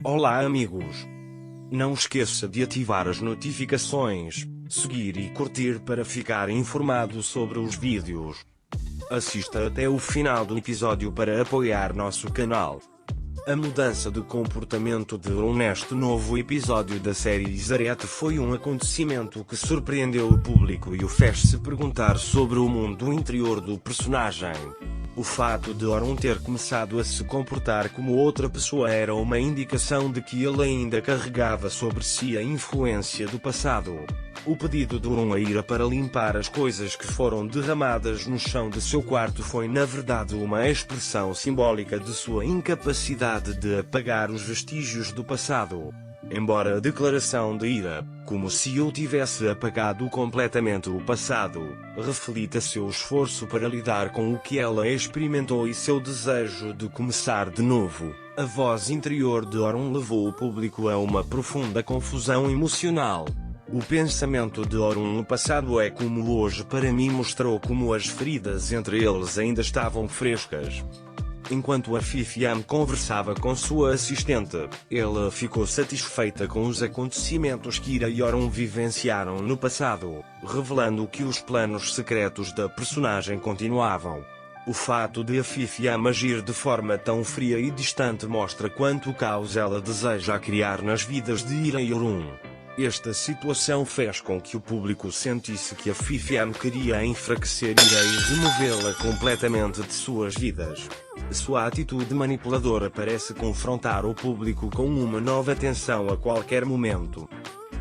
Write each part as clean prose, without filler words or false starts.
Olá amigos! Não esqueça de ativar as notificações, seguir e curtir para ficar informado sobre os vídeos. Assista até o final do episódio para apoiar nosso canal. A mudança de comportamento de Ron neste novo episódio da série Zareth foi um acontecimento que surpreendeu o público e o fez se perguntar sobre o mundo interior do personagem. O fato de Orun ter começado a se comportar como outra pessoa era uma indicação de que ele ainda carregava sobre si a influência do passado. O pedido de Orun a ira para limpar as coisas que foram derramadas no chão de seu quarto foi na verdade uma expressão simbólica de sua incapacidade de apagar os vestígios do passado. Embora a declaração de ira, como se eu tivesse apagado completamente o passado, reflita seu esforço para lidar com o que ela experimentou e seu desejo de começar de novo, a voz interior de Orun levou o público a uma profunda confusão emocional. O pensamento de Orun no passado é como hoje para mim mostrou como as feridas entre eles ainda estavam frescas. Enquanto a Fifiam conversava com sua assistente, ela ficou satisfeita com os acontecimentos que Ira e Orun vivenciaram no passado, revelando que os planos secretos da personagem continuavam. O fato de a Fifiam agir de forma tão fria e distante mostra quanto caos ela deseja criar nas vidas de Ira e Orun. Esta situação fez com que o público sentisse que a Fifiam queria enfraquecer Ira e removê-la completamente de suas vidas. Sua atitude manipuladora parece confrontar o público com uma nova tensão a qualquer momento.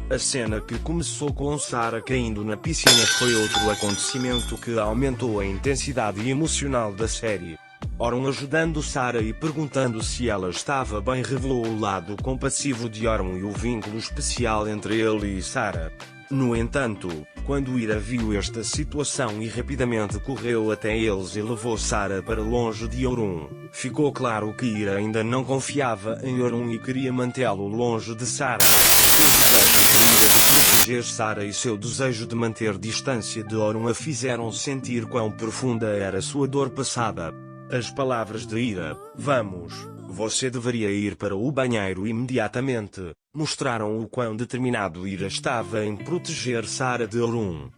A cena que começou com Sarah caindo na piscina foi outro acontecimento que aumentou a intensidade emocional da série. Orun ajudando Sarah e perguntando se ela estava bem revelou o lado compassivo de Orun e o vínculo especial entre ele e Sarah. No entanto, quando Ira viu esta situação e rapidamente correu até eles e levou Sarah para longe de Orun, ficou claro que Ira ainda não confiava em Orun e queria mantê-lo longe de Sarah. O desejo de Ira de proteger Sarah e seu desejo de manter distância de Orun a fizeram sentir quão profunda era sua dor passada. As palavras de Ira, "Vamos, você deveria ir para o banheiro imediatamente", mostraram o quão determinado Ira estava em proteger Sarah de Orun.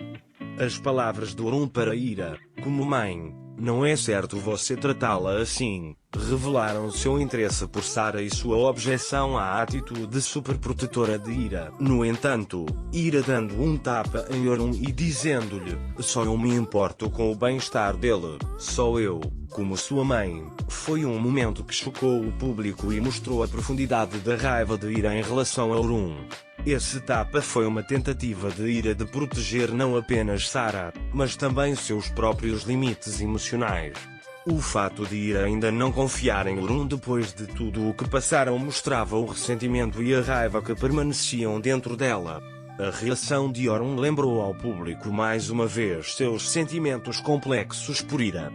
As palavras de Orun para Ira, como mãe, "Não é certo você tratá-la assim", revelaram seu interesse por Sarah e sua objeção à atitude superprotetora de Ira. No entanto, Ira dando um tapa em Orun e dizendo-lhe, "Só eu me importo com o bem-estar dele, só eu, como sua mãe", foi um momento que chocou o público e mostrou a profundidade da raiva de Ira em relação a Orun. Esse tapa foi uma tentativa de Ira de proteger não apenas Sarah, mas também seus próprios limites emocionais. O fato de Ira ainda não confiar em Orun depois de tudo o que passaram mostrava o ressentimento e a raiva que permaneciam dentro dela. A reação de Orun lembrou ao público mais uma vez seus sentimentos complexos por Ira.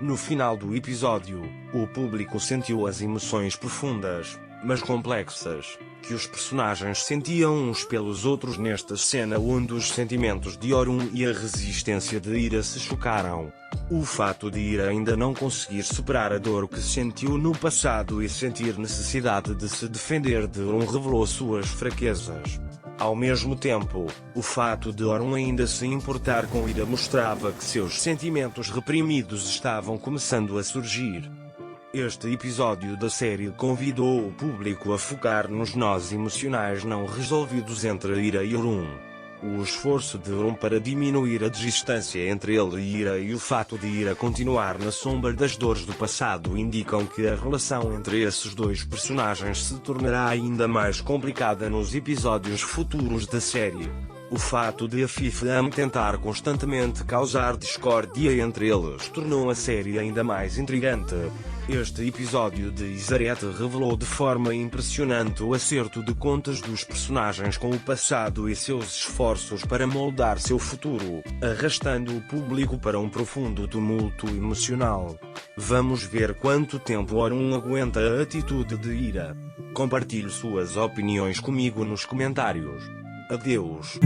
No final do episódio, o público sentiu as emoções profundas, mas complexas, que os personagens sentiam uns pelos outros nesta cena onde os sentimentos de Orun e a resistência de Ira se chocaram. O fato de Ira ainda não conseguir superar a dor que sentiu no passado e sentir necessidade de se defender de Orun revelou suas fraquezas. Ao mesmo tempo, o fato de Orun ainda se importar com Ira mostrava que seus sentimentos reprimidos estavam começando a surgir. Este episódio da série convidou o público a focar nos nós emocionais não resolvidos entre Ira e Orun. O esforço de Orun para diminuir a distância entre ele e Ira e o fato de Ira continuar na sombra das dores do passado indicam que a relação entre esses dois personagens se tornará ainda mais complicada nos episódios futuros da série. O fato de a Fifiam tentar constantemente causar discórdia entre eles tornou a série ainda mais intrigante. Este episódio de Zareth revelou de forma impressionante o acerto de contas dos personagens com o passado e seus esforços para moldar seu futuro, arrastando o público para um profundo tumulto emocional. Vamos ver quanto tempo Orun aguenta a atitude de Ira. Compartilhe suas opiniões comigo nos comentários. Adeus.